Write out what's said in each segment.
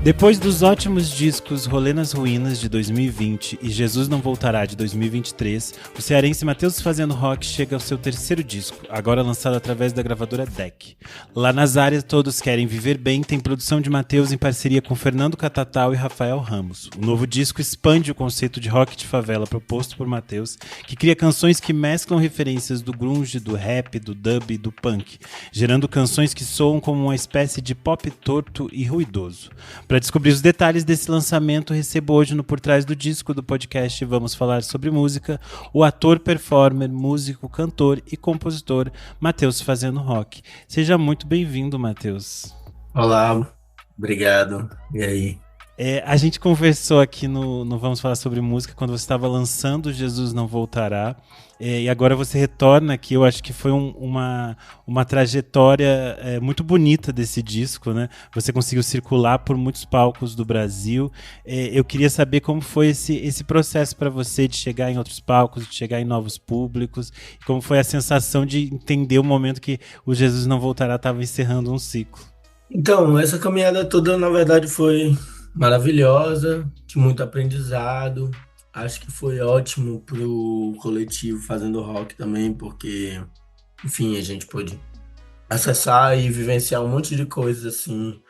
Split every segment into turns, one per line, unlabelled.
Depois dos ótimos discos Rolê nas Ruínas de 2020 e Jesus Não Voltará de 2023, o cearense Matheus Fazendo Rock chega ao seu terceiro disco, agora lançado através da gravadora DEC. Lá nas áreas Todos Querem Viver Bem tem produção de Matheus em parceria com Fernando Catatal e Rafael Ramos. O novo disco expande o conceito de rock de favela proposto por Matheus, que cria canções que mesclam referências do grunge, do rap, do dub e do punk, gerando canções que soam como uma espécie de pop torto e ruidoso. Para descobrir os detalhes desse lançamento, recebo hoje no Por Trás do Disco do podcast Vamos Falar Sobre Música, o ator, performer, músico, cantor e compositor Matheus Fazendo Rock. Seja muito bem-vindo, Matheus.
Olá, obrigado. E aí?
A gente conversou aqui no Vamos Falar Sobre Música quando você estava lançando Jesus Não Voltará, e agora você retorna aqui. Eu acho que foi uma trajetória muito bonita desse disco, né? Você conseguiu circular por muitos palcos do Brasil. Eu queria saber como foi esse processo para você de chegar em outros palcos, de chegar em novos públicos, e como foi a sensação de entender o momento que o Jesus Não Voltará estava encerrando um ciclo.
Então, essa caminhada toda, na verdade, foi maravilhosa, de muito aprendizado. Acho que foi ótimo pro coletivo Fazendo Rock também, porque, enfim, a gente pôde acessar e vivenciar um monte de coisas assim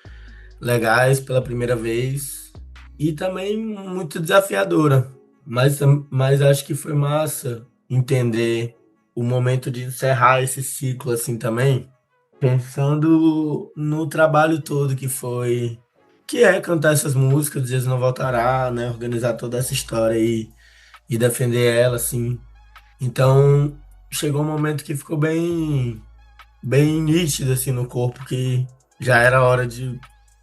legais pela primeira vez e também muito desafiadora. Mas acho que foi massa entender o momento de encerrar esse ciclo assim também, pensando no trabalho todo que é cantar essas músicas, Jesus Não Voltará, né? Organizar toda essa história e defender ela, assim. Então, chegou um momento que ficou bem nítido, assim, no corpo, que já era hora de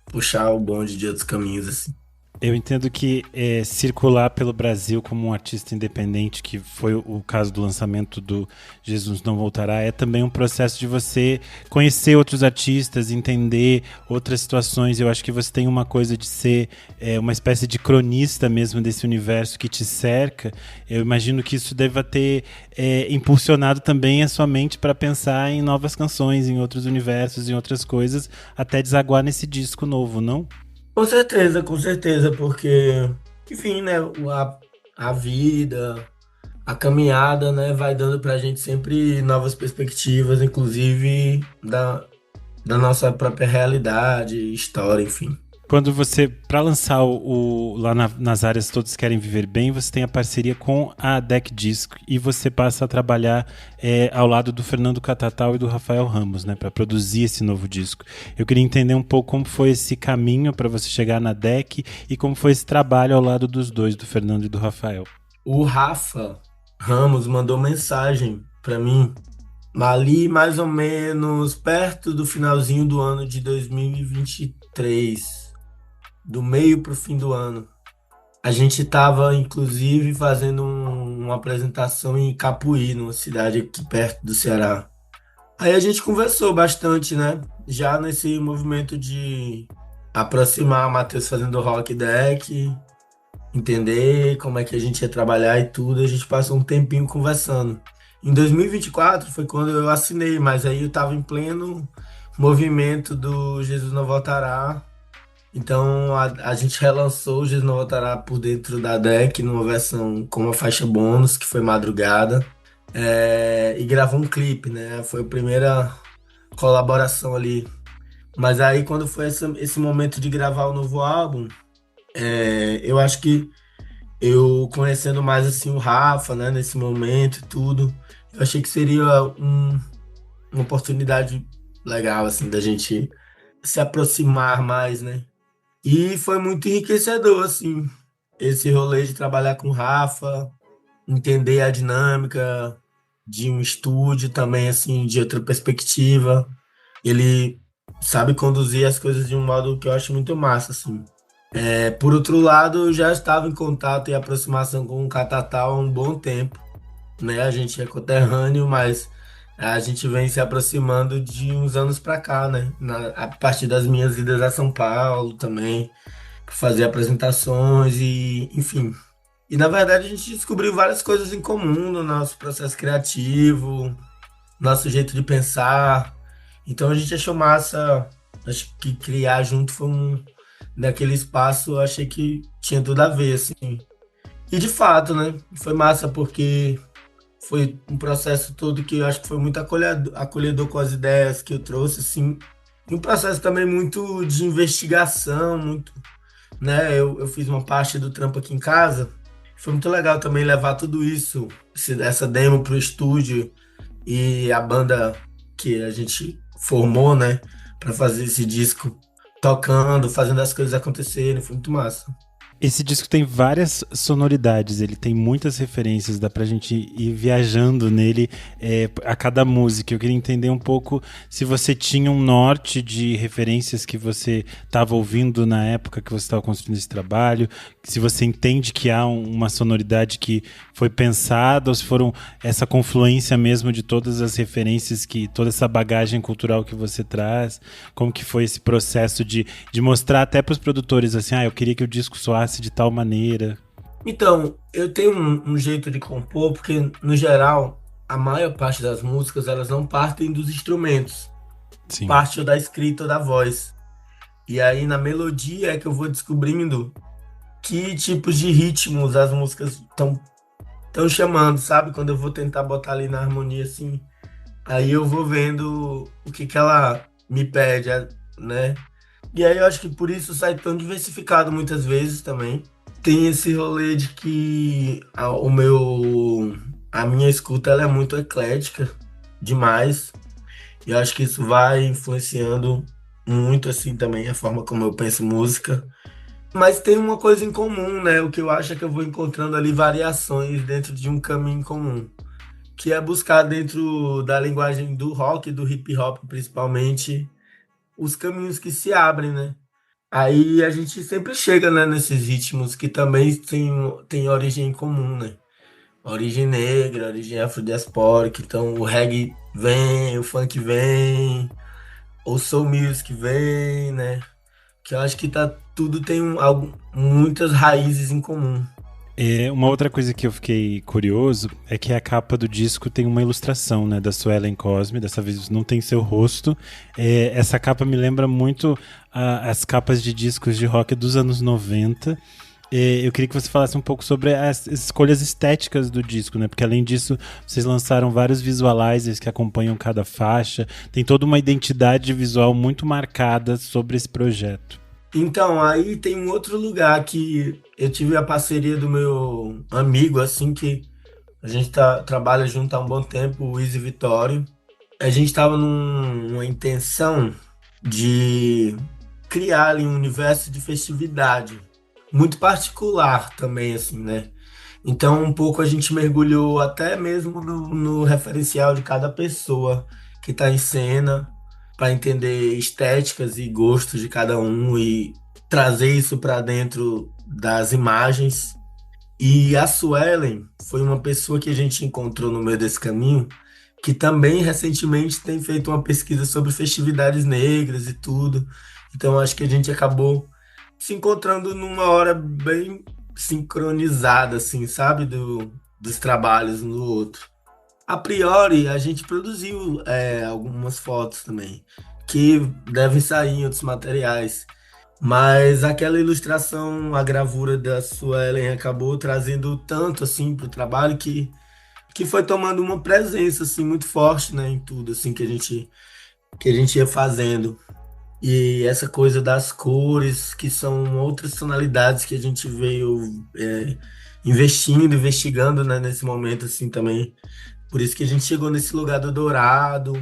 puxar o bonde de outros caminhos, assim.
Eu entendo que circular pelo Brasil como um artista independente, que foi o caso do lançamento do Jesus Não Voltará, é também um processo de você conhecer outros artistas, entender outras situações. Eu acho que você tem uma coisa de ser uma espécie de cronista mesmo desse universo que te cerca. Eu imagino que isso deva ter impulsionado também a sua mente para pensar em novas canções, em outros universos, em outras coisas, até desaguar nesse disco novo, não?
Com certeza, porque, enfim, né, a vida, a caminhada, né, vai dando pra gente sempre novas perspectivas, inclusive da nossa própria realidade, história, enfim.
Quando você, para lançar lá nas áreas Todos Querem Viver Bem, você tem a parceria com a DEC Disco e você passa a trabalhar ao lado do Fernando Catatal e do Rafael Ramos, né, para produzir esse novo disco. Eu queria entender um pouco como foi esse caminho para você chegar na DEC e como foi esse trabalho ao lado dos dois, do Fernando e do Rafael.
O Rafa Ramos mandou mensagem para mim ali mais ou menos perto do finalzinho do ano de 2023. Do meio para o fim do ano. A gente estava, inclusive, fazendo uma apresentação em Capuí, numa cidade aqui perto do Ceará. Aí a gente conversou bastante, né? Já nesse movimento de aproximar Matheus Fazendo Rock Deck, entender como é que a gente ia trabalhar e tudo. A gente passou um tempinho conversando. Em 2024 foi quando eu assinei, mas aí eu estava em pleno movimento do Jesus Não Voltará. Então a gente relançou o Jesus Não Voltará por dentro da DEC numa versão com uma faixa bônus, que foi Madrugada, e gravou um clipe, né? Foi a primeira colaboração ali. Mas aí quando foi esse momento de gravar o novo álbum, eu acho que eu conhecendo mais assim o Rafa, né, nesse momento e tudo, eu achei que seria uma oportunidade legal assim da gente se aproximar mais, né? E foi muito enriquecedor, assim, esse rolê de trabalhar com o Rafa, entender a dinâmica de um estúdio também, assim, de outra perspectiva. Ele sabe conduzir as coisas de um modo que eu acho muito massa, assim. Por outro lado, eu já estava em contato e aproximação com o Catatal há um bom tempo, né? A gente é conterrâneo, mas a gente vem se aproximando de uns anos pra cá, né? A partir das minhas idas a São Paulo também, pra fazer apresentações e, enfim. E na verdade a gente descobriu várias coisas em comum no nosso processo criativo, nosso jeito de pensar. Então a gente achou massa, acho que criar junto naquele espaço, eu achei que tinha tudo a ver, assim. E de fato, né? Foi massa porque foi um processo todo que eu acho que foi muito acolhedor com as ideias que eu trouxe, assim. E um processo também muito de investigação, muito, né? Eu fiz uma parte do trampo aqui em casa. Foi muito legal também levar tudo isso, essa demo pro estúdio e a banda que a gente formou, né? Pra fazer esse disco, tocando, fazendo as coisas acontecerem. Foi muito massa.
Esse disco tem várias sonoridades, ele tem muitas referências, dá pra gente ir viajando nele a cada música. Eu queria entender um pouco se você tinha um norte de referências que você estava ouvindo na época que você estava construindo esse trabalho, se você entende que há uma sonoridade que foi pensada, ou se foram essa confluência mesmo de todas as referências, toda essa bagagem cultural que você traz, como que foi esse processo de mostrar até para os produtores assim, eu queria que o disco soasse de tal maneira.
Então, eu tenho um jeito de compor, porque, no geral, a maior parte das músicas, elas não partem dos instrumentos,
Sim.
parte da escrita ou da voz. E aí, na melodia, é que eu vou descobrindo que tipos de ritmos as músicas estão chamando, sabe? Quando eu vou tentar botar ali na harmonia, assim, aí eu vou vendo o que ela me pede, né? E aí eu acho que por isso sai tão diversificado muitas vezes também. Tem esse rolê de que a minha escuta ela é muito eclética demais. E eu acho que isso vai influenciando muito assim também a forma como eu penso música. Mas tem uma coisa em comum, né? O que eu acho é que eu vou encontrando ali variações dentro de um caminho comum, que é buscar dentro da linguagem do rock, do hip hop principalmente, os caminhos que se abrem, né? Aí a gente sempre chega, né, nesses ritmos que também tem origem em comum, né? Origem negra, origem afrodiaspórica. Então o reggae vem, o funk vem, o soul music vem, né? Que eu acho que tudo tem muitas raízes em comum.
Uma outra coisa que eu fiquei curioso é que a capa do disco tem uma ilustração, né, da Suelen Cosme, dessa vez não tem seu rosto. Essa capa me lembra muito as capas de discos de rock dos anos 90. Eu queria que você falasse um pouco sobre as escolhas estéticas do disco, né? Porque além disso, vocês lançaram vários visualizers que acompanham cada faixa. Tem toda uma identidade visual muito marcada sobre esse projeto.
Então, aí tem um outro lugar que eu tive a parceria do meu amigo, assim, que a gente trabalha junto há um bom tempo, o Izzy Vitório. A gente estava numa intenção de criar ali um universo de festividade, muito particular também, assim, né? Então, um pouco a gente mergulhou até mesmo no referencial de cada pessoa que está em cena, para entender estéticas e gostos de cada um e trazer isso para dentro das imagens. E a Suelen foi uma pessoa que a gente encontrou no meio desse caminho, que também recentemente tem feito uma pesquisa sobre festividades negras e tudo. Então, acho que a gente acabou se encontrando numa hora bem sincronizada, assim, sabe? Dos trabalhos um do outro. A priori, a gente produziu algumas fotos também, que devem sair em outros materiais. Mas aquela ilustração, a gravura da Suelen acabou trazendo tanto assim para o trabalho que foi tomando uma presença assim muito forte, né, em tudo assim que a gente ia fazendo. E essa coisa das cores, que são outras tonalidades que a gente veio investindo, investigando, né, nesse momento assim também. Por isso que a gente chegou nesse lugar do dourado.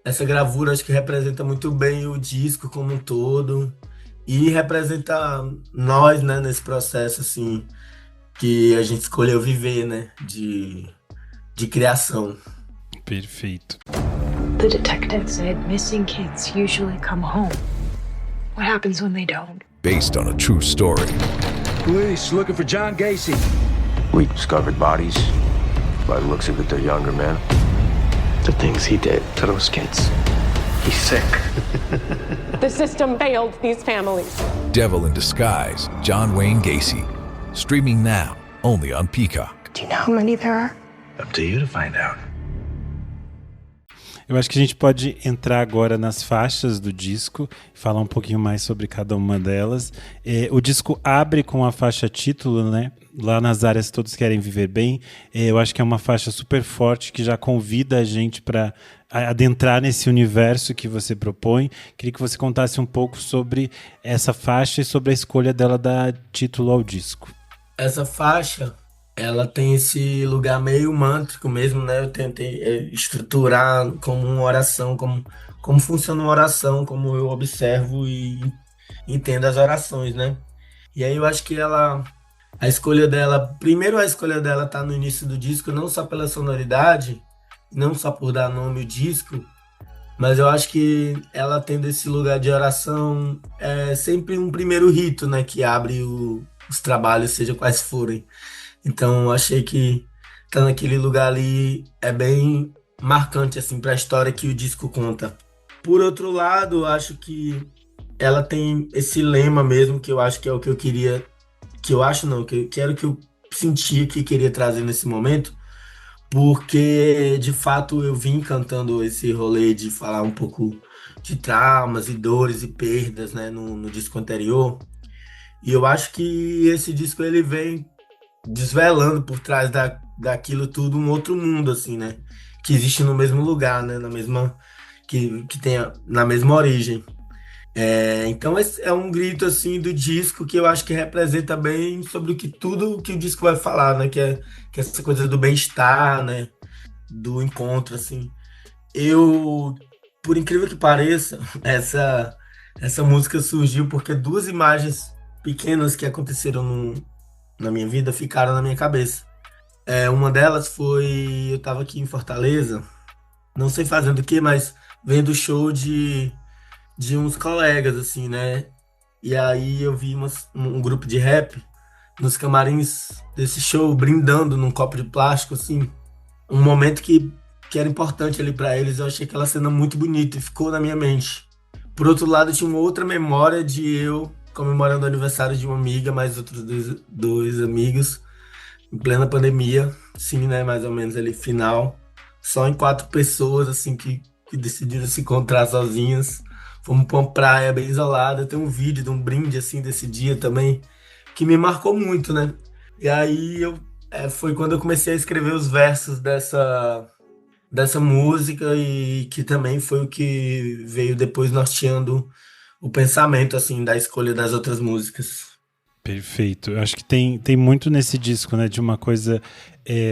Essa gravura acho que representa muito bem o disco como um todo e representa nós, né, nesse processo assim que a gente escolheu viver, né, de criação.
Perfeito.
The detective said missing kids usually come home. What happens when they don't?
Based on a true story.
Police looking for John Gacy.
We discovered bodies. By the looks of it, they're younger men.
The things he did to those kids. He's sick.
The system failed these families.
Devil in Disguise, John Wayne Gacy. Streaming now, only on Peacock.
Do you know how many there are?
Up to you to find out.
Eu acho que a gente pode entrar agora nas faixas do disco, falar um pouquinho mais sobre cada uma delas. O disco abre com a faixa título, né? Lá nas áreas Todos Querem Viver Bem. Eu acho que é uma faixa super forte que já convida a gente para adentrar nesse universo que você propõe. Queria que você contasse um pouco sobre essa faixa e sobre a escolha dela dar título ao disco.
Essa faixa, ela tem esse lugar meio mântrico mesmo, né? Eu tentei estruturar como uma oração, como funciona uma oração, como eu observo e entendo as orações, né? E aí eu acho que a escolha dela, primeiro a escolha dela tá no início do disco, não só pela sonoridade, não só por dar nome ao disco, mas eu acho que ela tendo esse lugar de oração é sempre um primeiro rito, né? Que abre os trabalhos, seja quais forem. Então, eu achei que tá naquele lugar ali é bem marcante, assim, para a história que o disco conta. Por outro lado, eu acho que ela tem esse lema mesmo, que eu acho que é o que eu queria, que eu acho não, que era o que eu sentia que queria trazer nesse momento, porque, de fato, eu vim cantando esse rolê de falar um pouco de traumas e dores e perdas, né, no disco anterior. E eu acho que esse disco, ele vem desvelando por trás daquilo tudo um outro mundo, assim, né? Que existe no mesmo lugar, né? Que tem na mesma origem. Então esse é um grito, assim, do disco que eu acho que representa bem sobre tudo que o disco vai falar, né? Que é essa coisa do bem-estar, né? Do encontro, assim. Por incrível que pareça, essa música surgiu porque duas imagens pequenas que aconteceram na minha vida ficaram na minha cabeça. Uma delas foi, eu tava aqui em Fortaleza, não sei fazendo o quê, mas vendo o show de uns colegas, assim, né? E aí eu vi um grupo de rap nos camarins desse show, brindando num copo de plástico, assim. Um momento que era importante ali pra eles, eu achei aquela cena muito bonita e ficou na minha mente. Por outro lado, tinha uma outra memória de eu comemorando o aniversário de uma amiga, mais outros dois amigos, em plena pandemia, sim, né, mais ou menos ali, final, só em 4 pessoas, assim, que decidiram se encontrar sozinhas. Fomos pra uma praia bem isolada, tem um vídeo de um brinde, assim, desse dia também, que me marcou muito, né? E aí foi quando eu comecei a escrever os versos dessa música e que também foi o que veio depois norteando o pensamento, assim, da escolha das outras músicas.
Perfeito. Eu acho que tem muito nesse disco, né? De uma coisa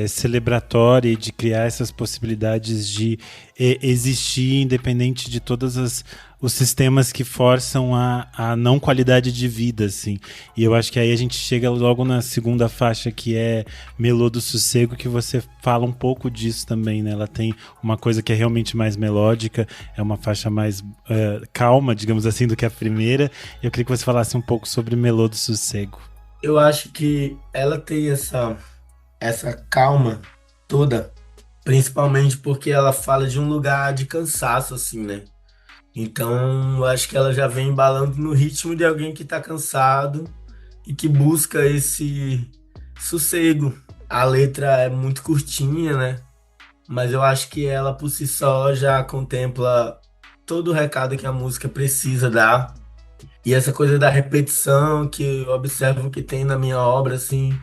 celebratória e de criar essas possibilidades de existir independente de todos os sistemas que forçam a não qualidade de vida, assim. E eu acho que aí a gente chega logo na segunda faixa, que é Melô do Sossego, que você fala um pouco disso também, né? Ela tem uma coisa que é realmente mais melódica, é uma faixa mais calma, digamos assim, do que a primeira. Eu queria que você falasse um pouco sobre Melô do Sossego.
Eu acho que ela tem essa calma toda, principalmente porque ela fala de um lugar de cansaço, assim, né? Então, eu acho que ela já vem embalando no ritmo de alguém que tá cansado e que busca esse sossego. A letra é muito curtinha, né? Mas eu acho que ela por si só já contempla todo o recado que a música precisa dar. E essa coisa da repetição que eu observo que tem na minha obra, assim,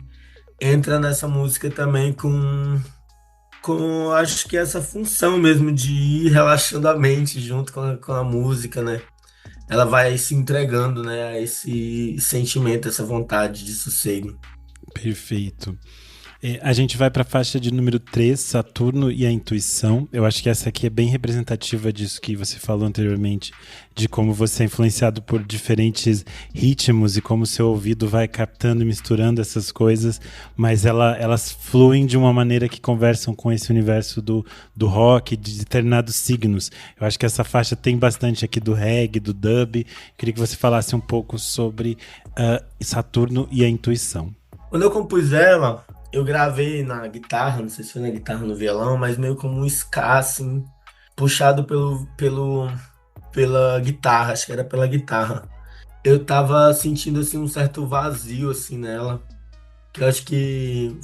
entra nessa música também com acho que essa função mesmo de ir relaxando a mente junto com a música, né? Ela vai se entregando, né, a esse sentimento, essa vontade de sossego.
Perfeito. A gente vai para a faixa de número 3, Saturno e a Intuição. Eu acho que essa aqui é bem representativa disso que você falou anteriormente, de como você é influenciado por diferentes ritmos e como seu ouvido vai captando e misturando essas coisas, mas elas fluem de uma maneira que conversam com esse universo do rock, de determinados signos. Eu acho que essa faixa tem bastante aqui do reggae, do dub. Queria que você falasse um pouco sobre Saturno e a Intuição.
Quando eu compus ela, eu gravei na guitarra, não sei se foi na guitarra ou no violão, mas meio como um ska, assim, puxado pela guitarra, acho que era pela guitarra. Eu tava sentindo, assim, um certo vazio, assim, nela, que eu acho que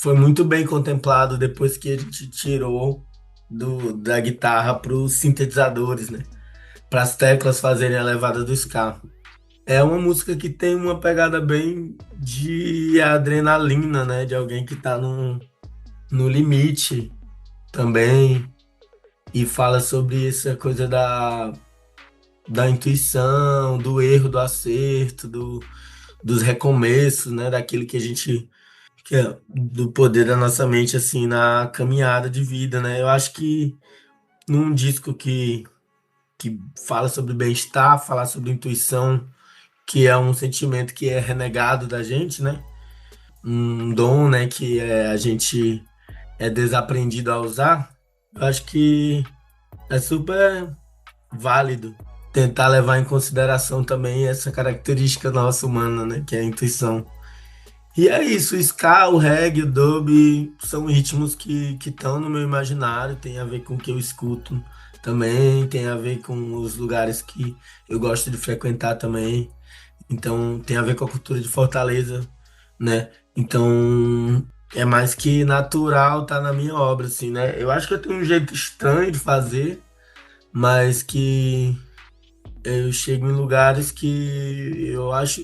foi muito bem contemplado depois que a gente tirou da guitarra para os sintetizadores, né? Para as teclas fazerem a levada do ska. É uma música que tem uma pegada bem de adrenalina, né? De alguém que tá no limite também. E fala sobre essa coisa da intuição, do erro, do acerto, dos recomeços, né? Daquilo que a gente... Que é do poder da nossa mente, assim, na caminhada de vida, né? Eu acho que num disco que fala sobre bem-estar, fala sobre intuição, que é um sentimento que é renegado da gente, né? Um dom, né? Que a gente é desaprendido a usar. Eu acho que é super válido tentar levar em consideração também essa característica nossa humana, né? Que é a intuição. E é isso, o ska, o reggae, o dub são ritmos que estão no meu imaginário, tem a ver com o que eu escuto também, tem a ver com os lugares que eu gosto de frequentar também. Então tem a ver com a cultura de Fortaleza, né? Então é mais que natural tá na minha obra, assim, né? Eu acho que eu tenho um jeito estranho de fazer, mas que eu chego em lugares que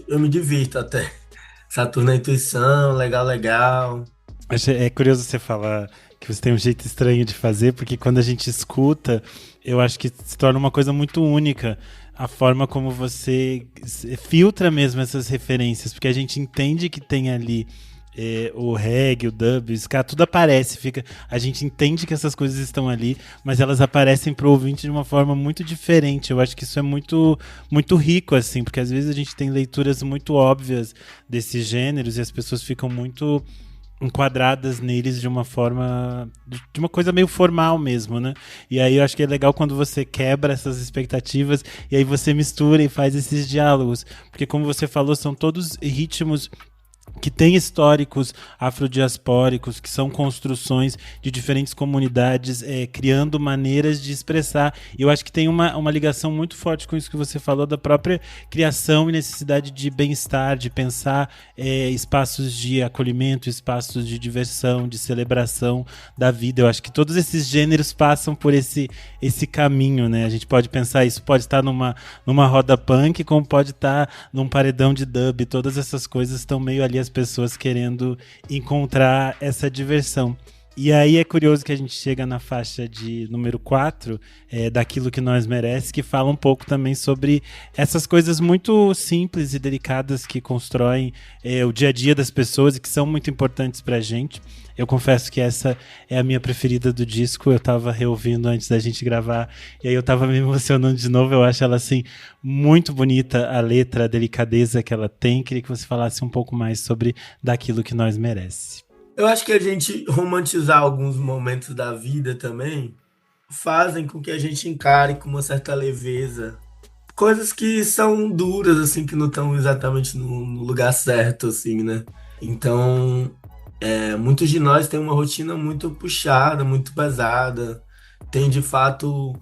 eu me divirto até. Saturno é intuição, legal, legal.
É curioso você falar que você tem um jeito estranho de fazer, porque quando a gente escuta, eu acho que se torna uma coisa muito única. A forma como você filtra mesmo essas referências, porque a gente entende que tem ali o reggae, o dub, o ska, tudo aparece, a gente entende que essas coisas estão ali, mas elas aparecem pro ouvinte de uma forma muito diferente. Eu acho que isso é muito, muito rico, assim, porque às vezes a gente tem leituras muito óbvias desses gêneros e as pessoas ficam muito enquadradas neles de uma forma, de uma coisa meio formal mesmo, né? E aí eu acho que é legal quando você quebra essas expectativas e aí você mistura e faz esses diálogos, porque como você falou, são todos ritmos que tem históricos afrodiaspóricos, que são construções de diferentes comunidades, criando maneiras de expressar. E eu acho que tem uma ligação muito forte com isso que você falou, da própria criação e necessidade de bem-estar, de pensar espaços de acolhimento, espaços de diversão, de celebração da vida. Eu acho que todos esses gêneros passam por esse caminho, né? A gente pode pensar, isso pode estar numa roda punk, como pode estar num paredão de dub. Todas essas coisas estão meio ali, as pessoas querendo encontrar essa diversão. E aí é curioso que a gente chega na faixa de número 4, Daquilo que Nós Merece, que fala um pouco também sobre essas coisas muito simples e delicadas que constroem o dia a dia das pessoas e que são muito importantes pra gente. Eu confesso que essa é a minha preferida do disco. Eu tava reouvindo antes da gente gravar e aí eu tava me emocionando de novo. Eu acho ela, assim, muito bonita, a letra, a delicadeza que ela tem. Queria que você falasse um pouco mais sobre Daquilo que Nós Merece.
Eu acho que a gente romantizar alguns momentos da vida também fazem com que a gente encare com uma certa leveza coisas que são duras, assim, que não estão exatamente no lugar certo, assim, né? Então, muitos de nós têm uma rotina muito puxada, muito pesada, tem de fato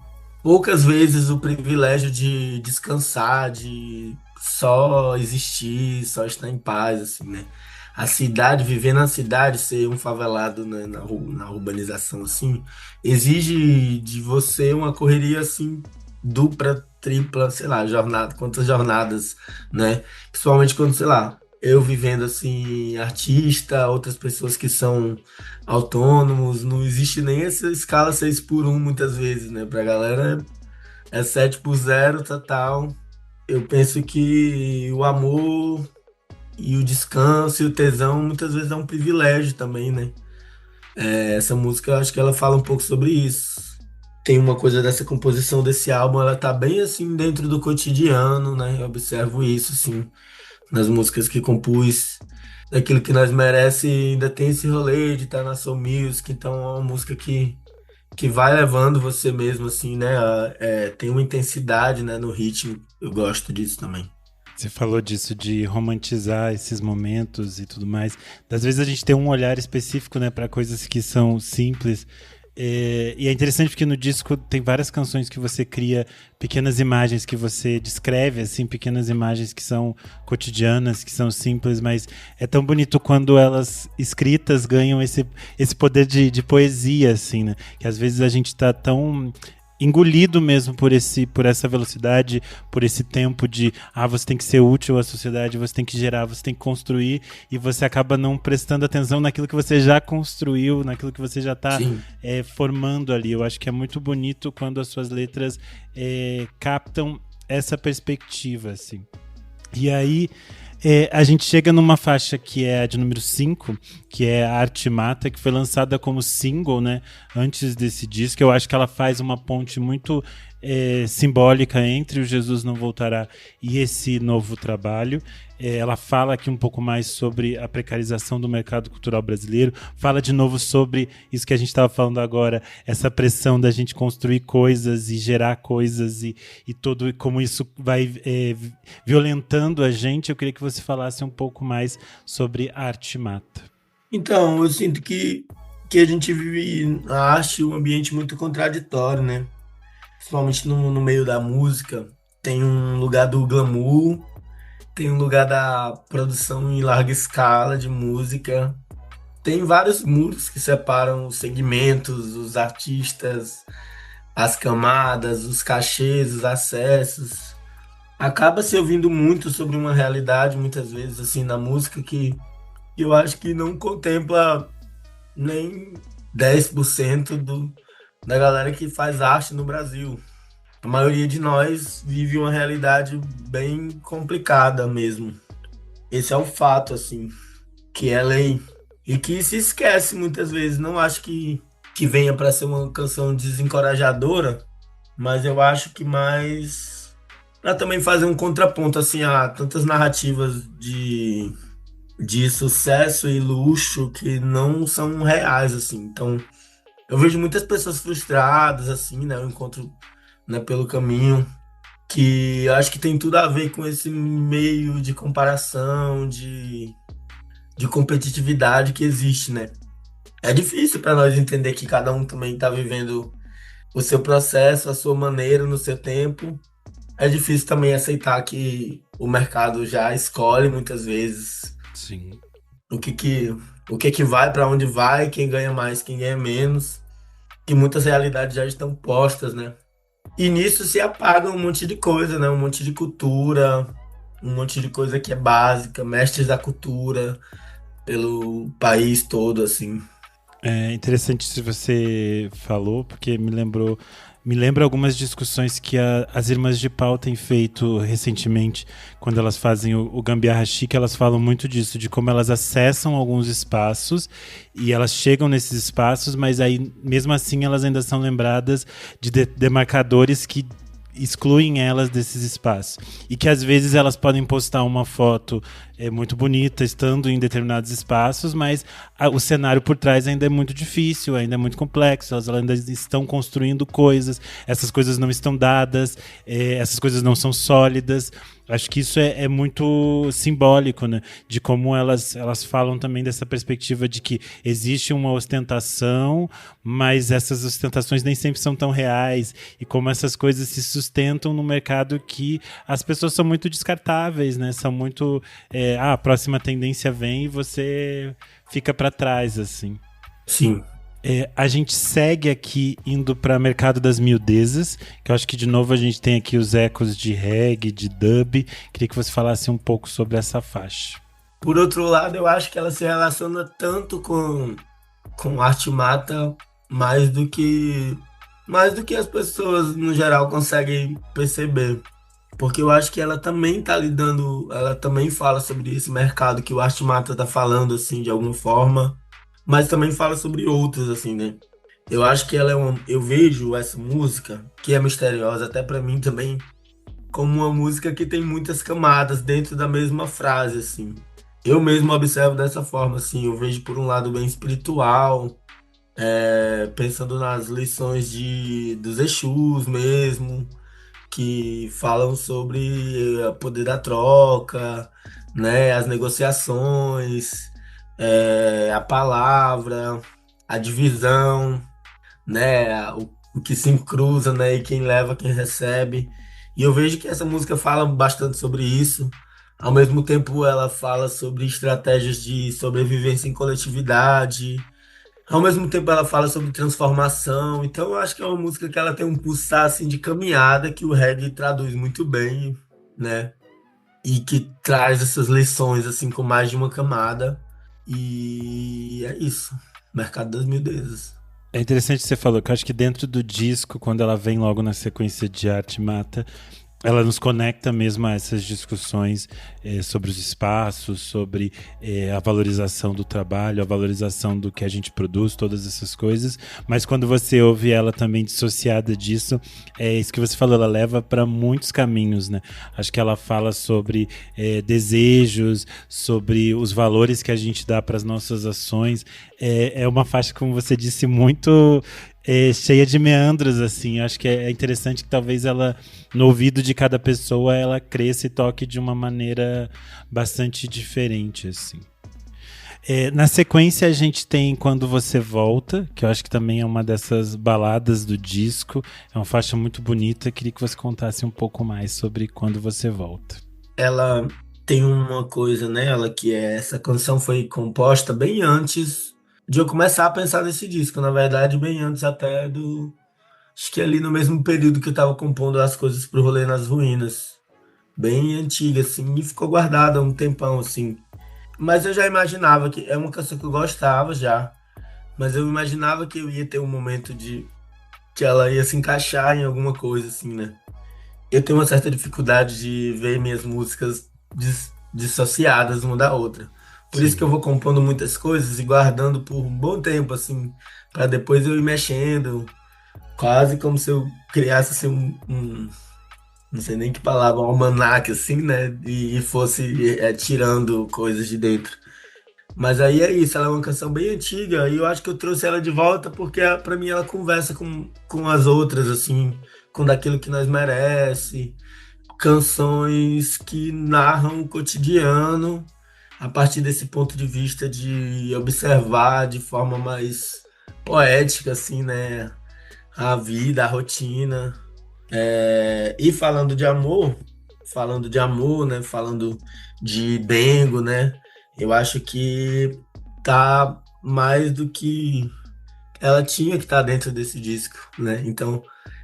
poucas vezes o privilégio de descansar, de só existir, só estar em paz, assim, né? A cidade, viver na cidade, ser um favelado, né, na urbanização, assim, exige de você uma correria, assim, dupla, tripla, sei lá, quantas jornadas, né? Principalmente quando, sei lá, eu vivendo, assim, artista, outras pessoas que são autônomos, não existe nem essa escala 6x1 muitas vezes, né? Pra galera é 7x0, total. Eu penso que o amor e o descanso e o tesão muitas vezes é um privilégio também, né? Essa música, eu acho que ela fala um pouco sobre isso. Tem uma coisa dessa composição desse álbum, ela tá bem assim dentro do cotidiano, né? Eu observo isso, assim, nas músicas que compus. Daquilo que Nós Merece, ainda tem esse rolê de estar na Soul Music, então é uma música que vai levando você mesmo, assim, né? Tem uma intensidade, né, no ritmo. Eu gosto disso também.
Você falou disso, de romantizar esses momentos e tudo mais. Às vezes a gente tem um olhar específico, né, para coisas que são simples. E é interessante porque no disco tem várias canções que você cria pequenas imagens que você descreve, assim, pequenas imagens que são cotidianas, que são simples, mas é tão bonito quando elas escritas ganham esse poder de poesia, assim, né? Que às vezes a gente tá tão engolido mesmo por essa velocidade, por esse tempo de você tem que ser útil à sociedade, você tem que gerar, você tem que construir, e você acaba não prestando atenção naquilo que você já construiu, naquilo que você já está formando ali. Eu acho que é muito bonito quando as suas letras captam essa perspectiva, assim. E aí a gente chega numa faixa que é a de número 5, que é a Arte Mata, que foi lançada como single, né, antes desse disco. Eu acho que ela faz uma ponte muito simbólica entre o Jesus Não Voltará e esse novo trabalho. Ela fala aqui um pouco mais sobre a precarização do mercado cultural brasileiro, fala de novo sobre isso que a gente estava falando agora, essa pressão da gente construir coisas e gerar coisas e como isso vai violentando a gente. Eu queria que você falasse um pouco mais sobre a Arte Mata.
Então, eu sinto que a gente vive na arte um ambiente muito contraditório, né? Principalmente no meio da música. Tem um lugar do glamour, tem um lugar da produção em larga escala de música. Tem vários muros que separam os segmentos, os artistas, as camadas, os cachês, os acessos. Acaba se ouvindo muito sobre uma realidade, muitas vezes, assim, na música, que eu acho que não contempla nem 10% da galera que faz arte no Brasil. A maioria de nós vive uma realidade bem complicada mesmo. Esse é o fato, assim, que é lei. E que se esquece muitas vezes. Não acho que venha para ser uma canção desencorajadora, mas eu acho que mais para também fazer um contraponto, assim, a tantas narrativas de sucesso e luxo que não são reais, assim. Então, eu vejo muitas pessoas frustradas, assim, né? Eu encontro, né, pelo caminho, que eu acho que tem tudo a ver com esse meio de comparação, de competitividade que existe, né? É difícil para nós entender que cada um também está vivendo o seu processo, a sua maneira, no seu tempo. É difícil também aceitar que o mercado já escolhe muitas vezes.
Sim.
O que vai, para onde vai, quem ganha mais, quem ganha menos. Que muitas realidades já estão postas, né? E nisso se apaga um monte de coisa, né? Um monte de cultura, um monte de coisa que é básica, mestres da cultura pelo país todo, assim.
É interessante se você falou, porque me lembra algumas discussões que as Irmãs de Pau têm feito recentemente, quando elas fazem o Gambiarra Chique. Elas falam muito disso, de como elas acessam alguns espaços e elas chegam nesses espaços, mas aí, mesmo assim, elas ainda são lembradas de demarcadores que excluem elas desses espaços. E que às vezes elas podem postar uma foto muito bonita, estando em determinados espaços, mas o cenário por trás ainda é muito difícil, ainda é muito complexo, elas ainda estão construindo coisas, essas coisas não estão dadas, essas coisas não são sólidas. Acho que isso é muito simbólico, né? De como elas falam também dessa perspectiva de que existe uma ostentação, mas essas ostentações nem sempre são tão reais, e como essas coisas se sustentam no mercado que as pessoas são muito descartáveis, né? São muito... a próxima tendência vem e você fica para trás, assim.
Sim.
A gente segue aqui indo para Mercado das Miudezas, que eu acho que de novo a gente tem aqui os ecos de reggae, de dub. Queria que você falasse um pouco sobre essa faixa.
Por outro lado, eu acho que ela se relaciona tanto com Arte Mata mais do que as pessoas no geral conseguem perceber. Porque eu acho que ela também tá lidando, ela também fala sobre esse mercado que o Arte Mata tá falando, assim, de alguma forma, mas também fala sobre outros, assim, né? Eu acho que eu vejo essa música, que é misteriosa até pra mim também, como uma música que tem muitas camadas dentro da mesma frase, assim. Eu mesmo observo dessa forma, assim, eu vejo por um lado bem espiritual, pensando nas lições dos Exus mesmo, que falam sobre o poder da troca, né, as negociações, a palavra, a divisão, né? O que se cruza, né? E quem leva, quem recebe. E eu vejo que essa música fala bastante sobre isso. Ao mesmo tempo, ela fala sobre estratégias de sobrevivência em coletividade. Ao mesmo tempo, ela fala sobre transformação. Então, eu acho que é uma música que ela tem um pulsar assim de caminhada que o reggae traduz muito bem, né? E que traz essas lições assim com mais de uma camada. E é isso. Mercado das Mil Deusas.
É interessante que você falou, que eu acho que dentro do disco, quando ela vem logo na sequência de Arte Mata, ela nos conecta mesmo a essas discussões sobre os espaços, sobre a valorização do trabalho, a valorização do que a gente produz, todas essas coisas. Mas quando você ouve ela também dissociada disso, é isso que você falou, ela leva para muitos caminhos, né? Acho que ela fala sobre desejos, sobre os valores que a gente dá para as nossas ações. É uma faixa, como você disse, muito cheia de meandros, assim. Acho que é interessante que talvez ela, no ouvido de cada pessoa, ela cresça e toque de uma maneira bastante diferente, assim. Na sequência a gente tem Quando Você Volta, que eu acho que também é uma dessas baladas do disco. É uma faixa muito bonita. Queria que você contasse um pouco mais sobre Quando Você Volta.
Ela tem uma coisa nela que essa canção foi composta bem antes de eu começar a pensar nesse disco. Na verdade, bem antes até do... Acho que ali no mesmo período que eu tava compondo as coisas pro Rolê nas Ruínas. Bem antiga, assim, e ficou guardada um tempão, assim. Mas eu já imaginava que... É uma canção que eu gostava já. Mas eu imaginava que eu ia ter um momento de... Que ela ia se encaixar em alguma coisa, assim, né? Eu tenho uma certa dificuldade de ver minhas músicas dissociadas uma da outra. Por isso que eu vou compondo muitas coisas e guardando por um bom tempo, assim, para depois eu ir mexendo, quase como se eu criasse assim, não sei nem que palavra, um almanaque, assim, né? E fosse tirando coisas de dentro. Mas aí é isso, ela é uma canção bem antiga e eu acho que eu trouxe ela de volta porque para mim ela conversa com as outras, assim, com daquilo que nós merece, canções que narram o cotidiano a partir desse ponto de vista de observar de forma mais poética, assim, né, a vida, a rotina. E falando de amor, né, falando de dengo, né, eu acho que tá mais do que ela tinha que estar dentro desse disco, né, então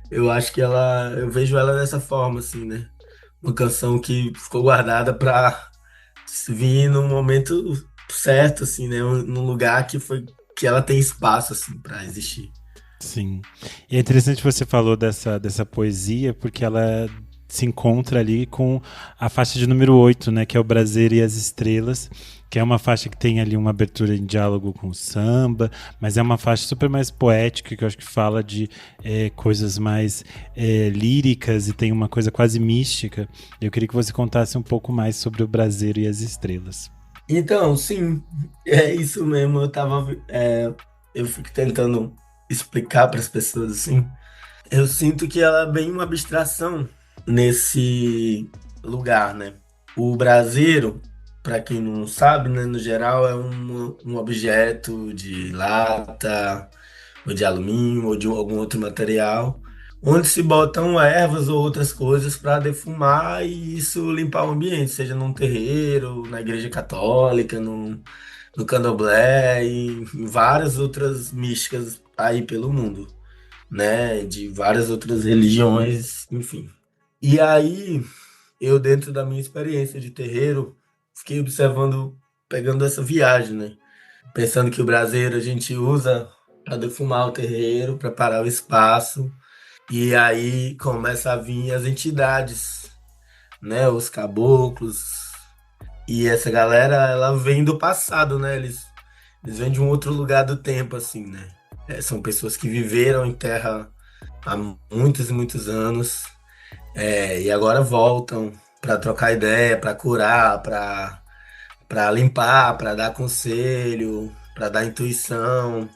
eu acho que eu vejo ela dessa forma, assim, né, uma canção que ficou guardada para vir no momento certo, assim, né? Num lugar que ela tem espaço, assim, para existir.
Sim. E é interessante que você falou dessa poesia, porque ela se encontra ali com a faixa de número 8, né? Que é o Braseiro e as Estrelas, que é uma faixa que tem ali uma abertura em diálogo com o samba, mas é uma faixa super mais poética, que eu acho que fala de coisas mais líricas e tem uma coisa quase mística. Eu queria que você contasse um pouco mais sobre o Braseiro e as Estrelas.
Então, sim, é isso mesmo. Eu fico tentando explicar para as pessoas, assim. Eu sinto que ela é bem uma abstração nesse lugar, né? O braseiro, para quem não sabe, né, no geral é um objeto de lata, ou de alumínio, ou de algum outro material, onde se botam ervas ou outras coisas para defumar e isso limpar o ambiente, seja num terreiro, na igreja católica, no candomblé e em várias outras místicas aí pelo mundo, né? De várias outras religiões, enfim. E aí, eu dentro da minha experiência de terreiro, fiquei observando, pegando essa viagem, né? Pensando que o braseiro a gente usa para defumar o terreiro, preparar o espaço, e aí começa a vir as entidades, né? Os caboclos, e essa galera, ela vem do passado, né? Eles vêm de um outro lugar do tempo, assim, né? São pessoas que viveram em terra há muitos e muitos anos, e agora voltam para trocar ideia, para curar, para limpar, para dar conselho, para dar intuição.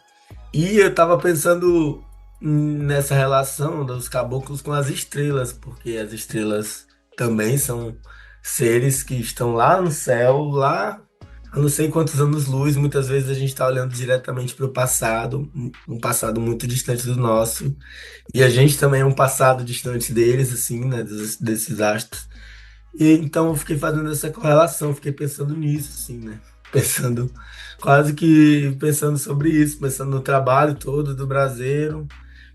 E eu tava pensando nessa relação dos caboclos com as estrelas, porque as estrelas também são seres que estão lá no céu, lá a não sei quantos anos-luz, muitas vezes a gente está olhando diretamente para o passado, um passado muito distante do nosso, e a gente também é um passado distante deles, assim, né, desses astros. E então eu fiquei fazendo essa correlação, fiquei pensando nisso, assim, né, pensando, quase que pensando sobre isso, pensando no trabalho todo do brasileiro,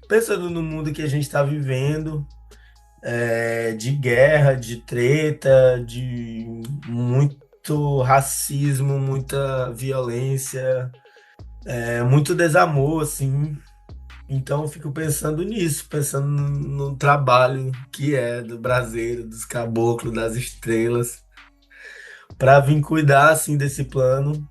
pensando no mundo que a gente está vivendo, de guerra, de treta, de muito racismo, muita violência, muito desamor, assim. Então eu fico pensando nisso, pensando no trabalho que é do brasileiro, dos caboclos, das estrelas, para vir cuidar assim desse plano.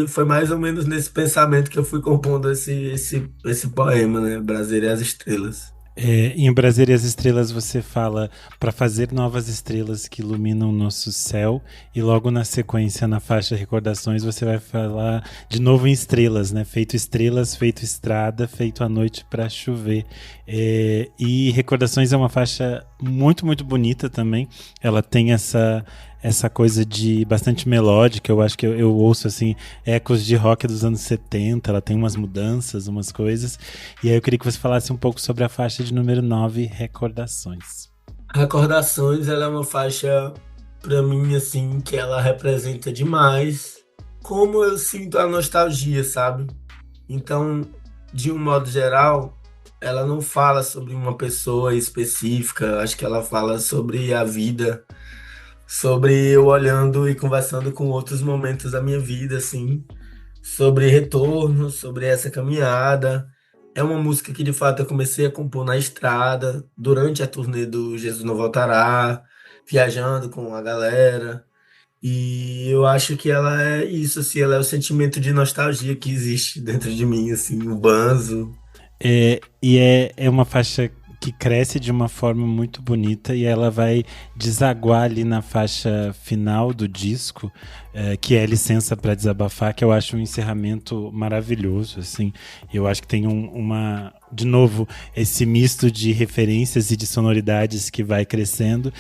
Foi mais ou menos nesse pensamento que eu fui compondo esse poema, né? Brasileiro e as Estrelas.
Em Brasília e as Estrelas você fala para fazer novas estrelas que iluminam o nosso céu, e logo na sequência, na faixa Recordações, você vai falar de novo em estrelas, né? Feito estrelas, feito estrada, feito a noite para chover. E Recordações é uma faixa muito, muito bonita também. Ela tem essa coisa de bastante melódica, eu acho que eu ouço assim ecos de rock dos anos 70, ela tem umas mudanças, umas coisas, e aí eu queria que você falasse um pouco sobre a faixa de número 9, Recordações.
Recordações, ela é uma faixa, pra mim, assim, que ela representa demais como eu sinto a nostalgia, sabe? Então, de um modo geral, ela não fala sobre uma pessoa específica, acho que ela fala sobre a vida, sobre eu olhando e conversando com outros momentos da minha vida, assim, sobre retorno, sobre essa caminhada. É uma música que de fato eu comecei a compor na estrada, durante a turnê do Jesus Não Voltará, viajando com a galera. E eu acho que ela é isso, assim, ela é o sentimento de nostalgia que existe dentro de mim, assim, o banzo.
É uma faixa que cresce de uma forma muito bonita, e ela vai desaguar ali na faixa final do disco, que é Licença para Desabafar, que eu acho um encerramento maravilhoso, assim. Eu acho que tem de novo, esse misto de referências e de sonoridades que vai crescendo.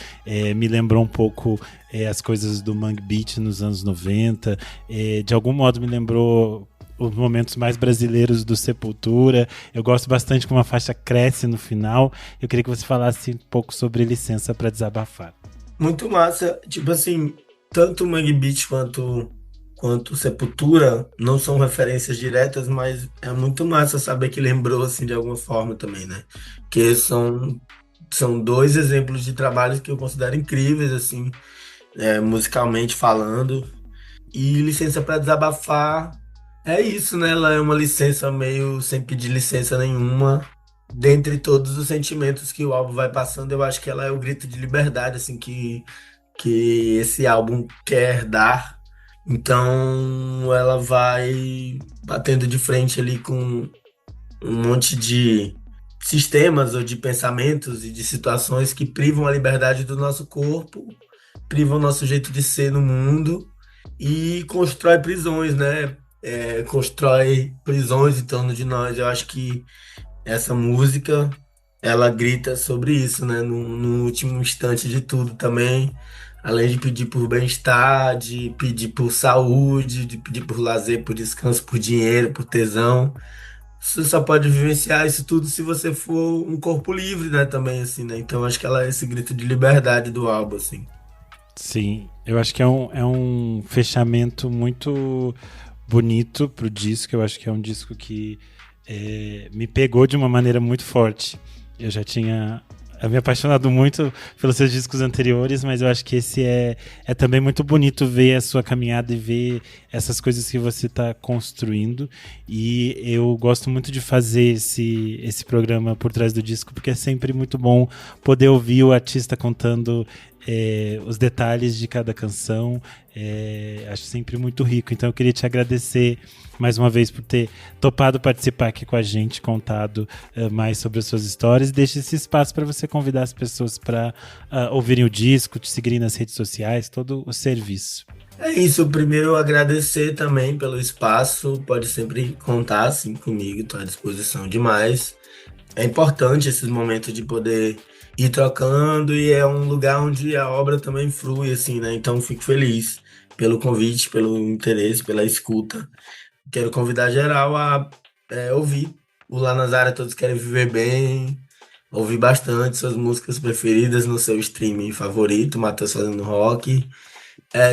Me lembrou um pouco as coisas do Mangue Beat nos anos 90, de algum modo me lembrou os momentos mais brasileiros do Sepultura. Eu gosto bastante como a faixa cresce no final. Eu queria que você falasse um pouco sobre Licença para Desabafar.
Muito massa, tipo assim, tanto o Mangue Beat quanto Sepultura não são referências diretas, mas é muito massa saber que lembrou, assim, de alguma forma também, né? Que são dois exemplos de trabalhos que eu considero incríveis, assim, musicalmente falando. E Licença para Desabafar é isso, né? Ela é uma licença meio sem pedir licença nenhuma. Dentre todos os sentimentos que o álbum vai passando, eu acho que ela é o grito de liberdade, assim, que esse álbum quer dar. Então ela vai batendo de frente ali com um monte de sistemas ou de pensamentos e de situações que privam a liberdade do nosso corpo, privam o nosso jeito de ser no mundo e constrói prisões, né? Constrói prisões em torno de nós. Eu acho que essa música, ela grita sobre isso, né? No último instante de tudo também. Além de pedir por bem-estar, de pedir por saúde, de pedir por lazer, por descanso, por dinheiro, por tesão. Você só pode vivenciar isso tudo se você for um corpo livre, né? Também, assim, né? Então acho que ela é esse grito de liberdade do álbum, assim.
Sim, eu acho que é um fechamento muito bonito pro disco. Eu acho que é um disco que me pegou de uma maneira muito forte. Eu já tinha me apaixonado muito pelos seus discos anteriores, mas eu acho que esse é também muito bonito ver a sua caminhada e ver essas coisas que você está construindo. E eu gosto muito de fazer esse programa por trás do disco, porque é sempre muito bom poder ouvir o artista contando os detalhes de cada canção. Acho sempre muito rico. Então eu queria te agradecer mais uma vez por ter topado participar aqui com a gente, contado mais sobre as suas histórias, e deixa esse espaço para você convidar as pessoas para ouvirem o disco, te seguirem nas redes sociais, todo o serviço.
É isso, primeiro eu agradecer também pelo espaço, pode sempre contar assim comigo, estou à disposição demais. É importante esses momentos de poder ir trocando, e é um lugar onde a obra também flui, assim, né? Então fico feliz pelo convite, pelo interesse, pela escuta. Quero convidar geral a ouvir o Lá Nazaré Todos Querem Viver Bem, ouvir bastante suas músicas preferidas no seu streaming favorito, Matheus Fazendo Rock.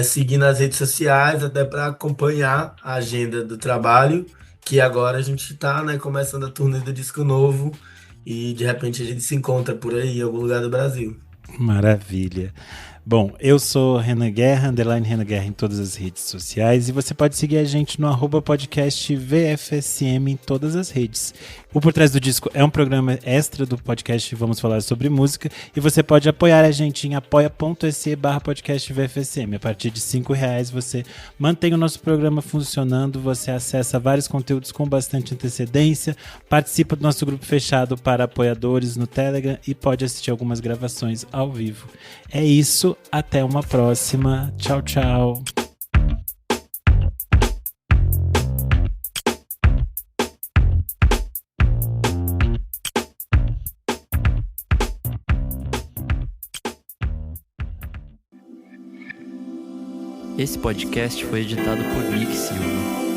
Seguir nas redes sociais, até para acompanhar a agenda do trabalho, que agora a gente está, né, começando a turnê do disco novo e de repente a gente se encontra por aí em algum lugar do Brasil.
Maravilha. Bom, eu sou Renan Guerra, _Renan Guerra em todas as redes sociais, e você pode seguir a gente no @podcast VFSM em todas as redes. O Por Trás do Disco é um programa extra do podcast Vamos Falar Sobre Música, e você pode apoiar a gente em apoia.se/podcast VFSM. A partir de R$5 você mantém o nosso programa funcionando, você acessa vários conteúdos com bastante antecedência, participa do nosso grupo fechado para apoiadores no Telegram e pode assistir algumas gravações ao vivo. É isso, até uma próxima. Tchau, tchau.
Esse podcast foi editado por Nick Silva.